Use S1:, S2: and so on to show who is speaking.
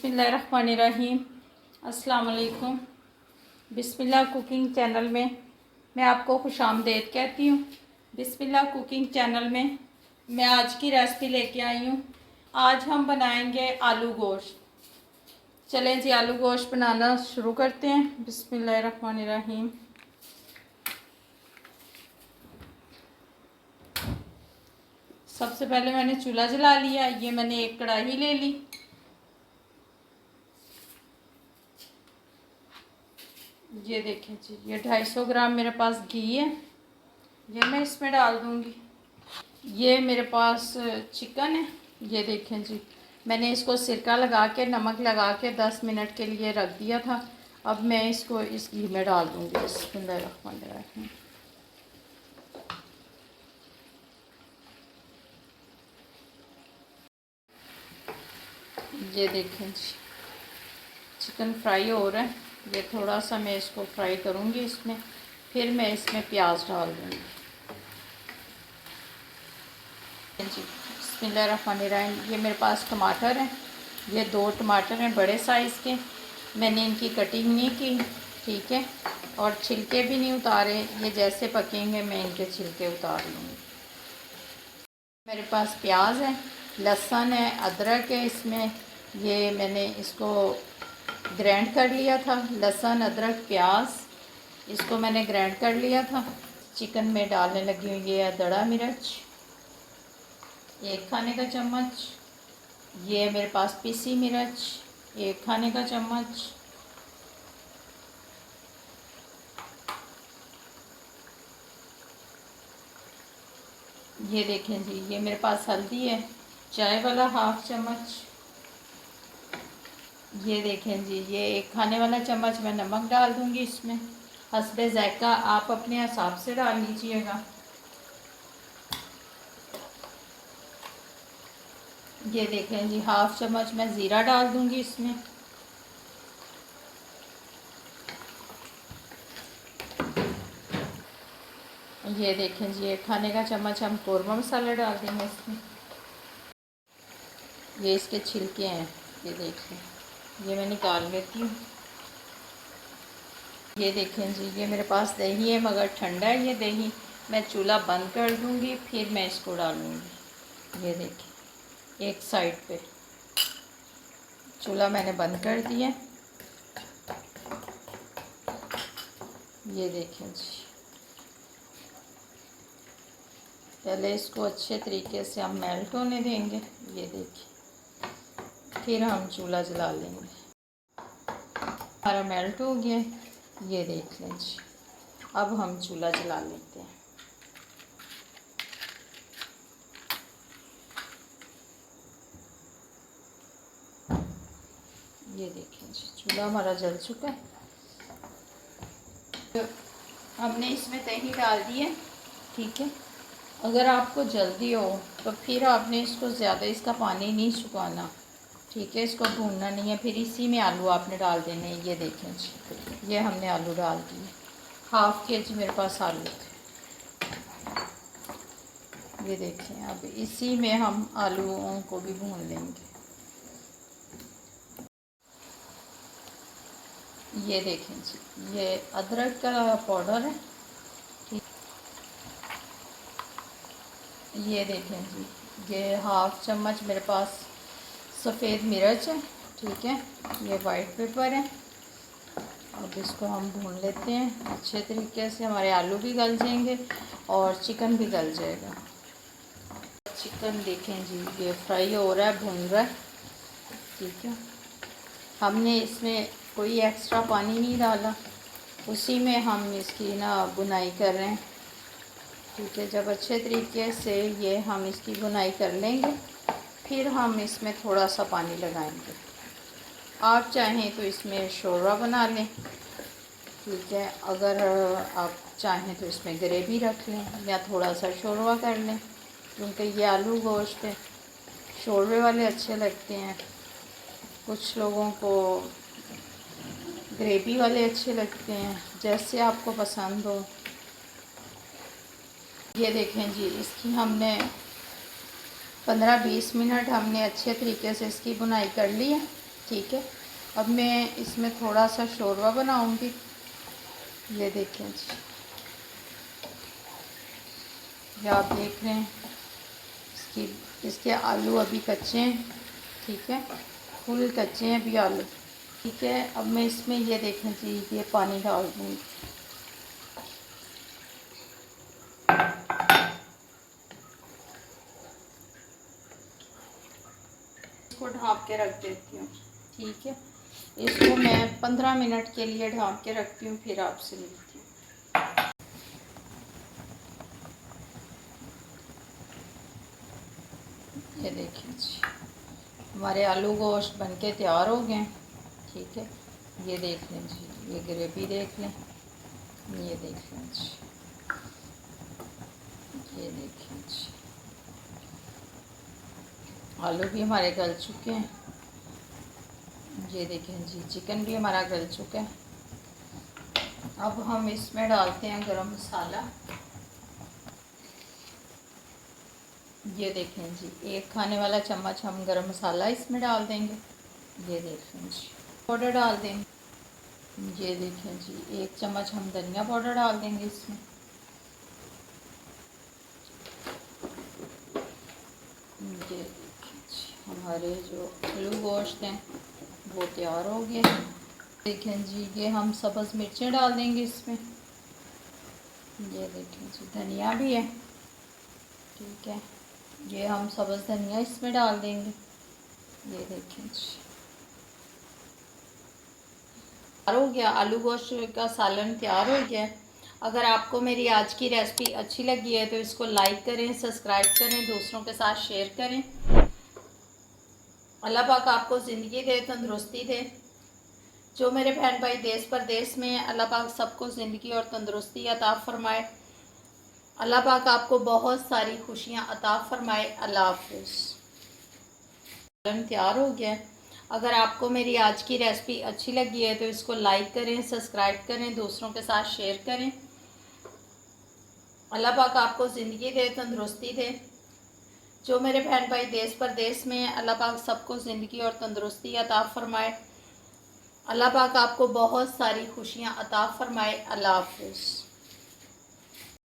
S1: बिस्मिल्लाहिर्रहमानिर्रहीम। अस्सलाम वालेकुम। बिस्मिल्लाह कुकिंग चैनल में मैं आपको खुशामदीद कहती हूँ। बिस्मिल्लाह कुकिंग चैनल में मैं आज की रेसिपी लेके आई हूँ। आज हम बनाएंगे आलू गोश्त। चलें जी, आलू गोश्त बनाना शुरू करते हैं। बिस्मिल्लाहिर्रहमानिर्रहीम। सबसे पहले मैंने चूल्हा जला लिया। ये मैंने एक कढ़ाई ले ली। ये देखें जी, ये 250 ग्राम मेरे पास घी है, ये मैं इसमें डाल दूँगी। ये मेरे पास चिकन है, ये देखें जी, मैंने इसको सिरका लगा के नमक लगा के 10 मिनट के लिए रख दिया था। अब मैं इसको इस घी में डाल दूँगी। बिस्मिल्लाहिर्रहमानिर्रहीम। ये देखें जी, चिकन फ्राई हो रहा है। ये थोड़ा सा मैं इसको फ्राई करूँगी इसमें, फिर मैं इसमें प्याज डाल दूँगी जी। बिस्मिल्लाहिर्रहमानिर्रहीम। ये मेरे पास टमाटर हैं, ये 2 टमाटर हैं बड़े साइज़ के। मैंने इनकी कटिंग नहीं की, ठीक है, और छिलके भी नहीं उतारे। ये जैसे पकेंगे मैं इनके छिलके उतार लूँगी। मेरे पास प्याज है, लहसुन है, अदरक है इसमें। ये मैंने इसको ग्राइंड कर लिया था। लहसुन, अदरक, प्याज, इसको मैंने ग्राइंड कर लिया था। चिकन में डालने लगी हूँ। ये दड़ा मिर्च 1 खाने का चम्मच। ये मेरे पास पीसी मिर्च 1 खाने का चम्मच। ये देखें जी, ये मेरे पास हल्दी है, चाय वाला 1/2 चम्मच। ये देखें जी, ये 1 खाने वाला चम्मच मैं नमक डाल दूँगी इसमें। हस्बे ज़ायका आप अपने हिसाब से डाल लीजिएगा। ये देखें जी, 1/2 चम्मच मैं ज़ीरा डाल दूँगी इसमें। ये देखें जी, 1 खाने का चम्मच हम कौरमा मसाला डाल देंगे इसमें। ये इसके छिलके हैं, ये देखें, ये मैं निकाल लेती हूँ। ये देखें जी, ये मेरे पास दही है मगर ठंडा है ये दही। मैं चूल्हा बंद कर दूँगी, फिर मैं इसको डालूँगी। ये देखें, एक साइड पे चूल्हा मैंने बंद कर दिया। ये देखें जी, पहले इसको अच्छे तरीके से हम मेल्ट होने देंगे। ये देखिए, फिर हम चूल्हा जला लेंगे। हमारा मेल्ट हो गया, ये देख लें जी। अब हम चूल्हा जला लेते हैं। ये देखें जी, चूल्हा हमारा जल चुका है। तो हमने इसमें दही डाल दी है, ठीक है। अगर आपको जल्दी हो तो फिर आपने इसको ज़्यादा इसका पानी नहीं सुखाना, ठीक है। इसको भूनना नहीं है, फिर इसी में आलू आपने डाल देने हैं। ये देखें जी, ये हमने आलू डाल दिए। 1/2 kg मेरे पास आलू थे। ये देखें, अब इसी में हम आलूओं को भी भून लेंगे। ये देखें जी, ये अदरक का पाउडर है, ठीक। ये देखें जी, ये 1/2 चम्मच मेरे पास सफ़ेद मिर्च है, ठीक है। ये वाइट पेपर है। अब इसको हम भून लेते हैं अच्छे तरीके से। हमारे आलू भी गल जाएंगे और चिकन भी गल जाएगा। चिकन देखें जी, ये फ्राई हो रहा है, भून रहा है, ठीक है। हमने इसमें कोई एक्स्ट्रा पानी नहीं डाला, उसी में हम इसकी ना बुनाई कर रहे हैं, ठीक है। जब अच्छे तरीके से ये हम इसकी बुनाई कर लेंगे, फिर हम इसमें थोड़ा सा पानी लगाएंगे। आप चाहें तो इसमें शोरबा बना लें, ठीक है। अगर आप चाहें तो इसमें ग्रेवी रख लें या थोड़ा सा शोरबा कर लें, क्योंकि ये आलू गोश्त है, शोरबे वाले अच्छे लगते हैं। कुछ लोगों को ग्रेवी वाले अच्छे लगते हैं, जैसे आपको पसंद हो। ये देखें जी, इसकी हमने 15-20 मिनट हमने अच्छे तरीके से इसकी बुनाई कर ली है। ठीक है। अब मैं इसमें थोड़ा सा शोरबा बनाऊंगी। ये देखें जी, ये आप देख रहे हैं इसके आलू अभी कच्चे हैं। ठीक है, फुल कच्चे हैं अभी आलू। ठीक है, अब मैं इसमें ये देखें जी, ये पानी डाल दूँगी। इसको ढाँप के रख देती हूँ। ठीक है, इसको मैं 15 मिनट के लिए ढाँप के रखती हूँ, फिर आपसे मिलती हूँ। ये देखिए जी, हमारे आलू गोश्त बनके तैयार हो गए। ठीक है, ये देख लें जी, ये ग्रेवी देख लें, ये देख लें जी, ये देखिए जी, आलू भी हमारे गल चुके हैं। ये देखें जी, चिकन भी हमारा गल चुका है। अब हम इसमें डालते हैं गरम मसाला। ये देखें जी, 1 खाने वाला चम्मच हम गरम मसाला इसमें डाल देंगे। ये देखें जी, पाउडर डाल देंगे। ये देखें जी, 1 चम्मच हम धनिया पाउडर डाल देंगे इसमें। ये देखें जी, हमारे जो आलू गोश्त हैं वो तैयार हो गए। देखें जी, ये हम सब्ज़ मिर्चें डाल देंगे इसमें। ये देखें जी, धनिया भी है। ठीक है, ये हम सब्ज़ धनिया इसमें डाल देंगे। ये देखें जी, तैयार हो गया, आलू गोश्त का सालन तैयार हो गया। अगर आपको मेरी आज की रेसिपी अच्छी लगी है तो इसको लाइक करें, सब्सक्राइब करें, दूसरों के साथ शेयर करें। अल्लाह पाक आपको ज़िंदगी दे, तंदुरुस्ती दे। जो मेरे बहन भाई देश परदेश में हैं, अल्लाह पाक सबको ज़िंदगी और तंदुरुस्ती अता फ़रमाए। अल्लाह पाक आपको बहुत सारी खुशियाँ अता फ़रमाए। अल्लाह हाफ़िज़। सालन तैयार हो गया। अगर आपको मेरी आज की रेसिपी अच्छी लगी है तो इसको लाइक करें, सब्सक्राइब करें, दूसरों के साथ शेयर करें। अल्लाह पाक आपको ज़िंदगी दे, तंदुरुस्ती दे। जो मेरे बहन भाई देश परदेश में हैं, अल्लाह पाक सबको ज़िंदगी और तंदुरुस्ती अता फ़रमाए। अल्लाह पाक आपको बहुत सारी खुशियाँ अता फ़रमाए। अल्लाह हाफ़िज़।